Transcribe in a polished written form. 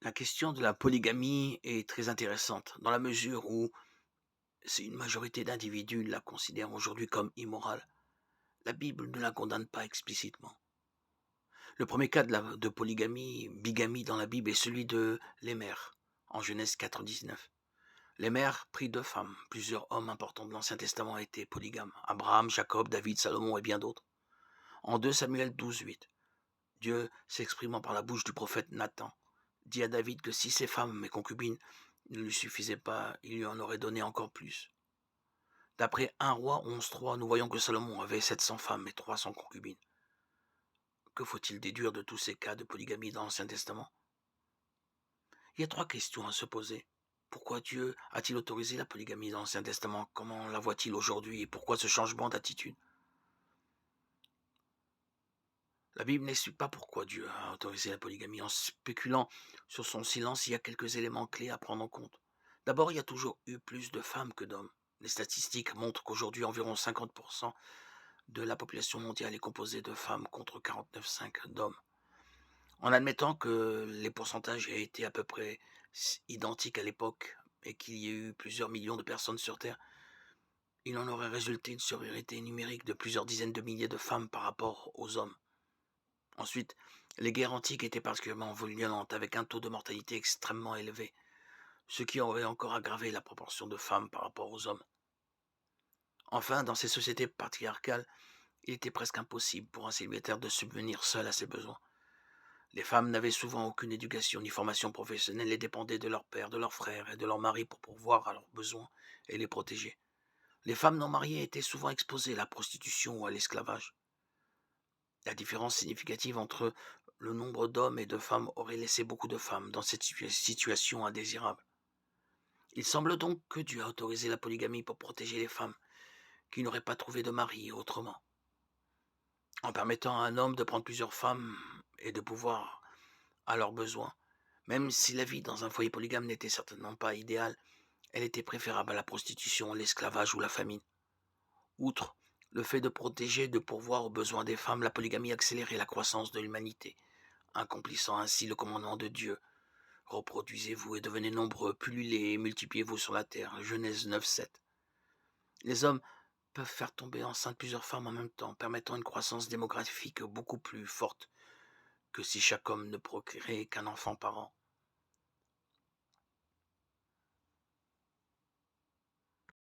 La question de la polygamie est très intéressante dans la mesure où c'est une majorité d'individus la considèrent aujourd'hui comme immorale. La Bible ne la condamne pas explicitement. Le premier cas de polygamie, bigamie dans la Bible est celui de Lémère, en Genèse 4,19. Lémère prit deux femmes. Plusieurs hommes importants de l'Ancien Testament étaient polygames. Abraham, Jacob, David, Salomon et bien d'autres. En 2 Samuel 12,8, Dieu, s'exprimant par la bouche du prophète Nathan, dit à David que si ses femmes, mes concubines, ne lui suffisaient pas, il lui en aurait donné encore plus. D'après 1 Roi 11,3, nous voyons que Salomon avait 700 femmes et 300 concubines. Que faut-il déduire de tous ces cas de polygamie dans l'Ancien Testament? Il y a trois questions à se poser. Pourquoi Dieu a-t-il autorisé la polygamie dans l'Ancien Testament? Comment la voit-il aujourd'hui? Et pourquoi ce changement d'attitude? La Bible n'explique pas pourquoi Dieu a autorisé la polygamie. En spéculant sur son silence, il y a quelques éléments clés à prendre en compte. D'abord, il y a toujours eu plus de femmes que d'hommes. Les statistiques montrent qu'aujourd'hui, environ 50% de la population mondiale est composée de femmes contre 49,5 d'hommes. En admettant que les pourcentages aient été à peu près identiques à l'époque et qu'il y ait eu plusieurs millions de personnes sur Terre, il en aurait résulté une supériorité numérique de plusieurs dizaines de milliers de femmes par rapport aux hommes. Ensuite, les guerres antiques étaient particulièrement violentes, avec un taux de mortalité extrêmement élevé, ce qui aurait encore aggravé la proportion de femmes par rapport aux hommes. Enfin, dans ces sociétés patriarcales, il était presque impossible pour un célibataire de subvenir seul à ses besoins. Les femmes n'avaient souvent aucune éducation ni formation professionnelle et dépendaient de leur père, de leurs frères et de leurs maris pour pourvoir à leurs besoins et les protéger. Les femmes non mariées étaient souvent exposées à la prostitution ou à l'esclavage. La différence significative entre le nombre d'hommes et de femmes aurait laissé beaucoup de femmes dans cette situation indésirable. Il semble donc que Dieu a autorisé la polygamie pour protéger les femmes qui n'auraient pas trouvé de mari autrement. En permettant à un homme de prendre plusieurs femmes et de pouvoir à leurs besoins, même si la vie dans un foyer polygame n'était certainement pas idéale, elle était préférable à la prostitution, l'esclavage ou la famine. Outre le fait de protéger et de pourvoir aux besoins des femmes, la polygamie accélérait la croissance de l'humanité, accomplissant ainsi le commandement de Dieu. Reproduisez-vous et devenez nombreux, pullulez et multipliez-vous sur la terre. Genèse 9,7. Les hommes peuvent faire tomber enceintes plusieurs femmes en même temps, permettant une croissance démographique beaucoup plus forte que si chaque homme ne procréait qu'un enfant par an.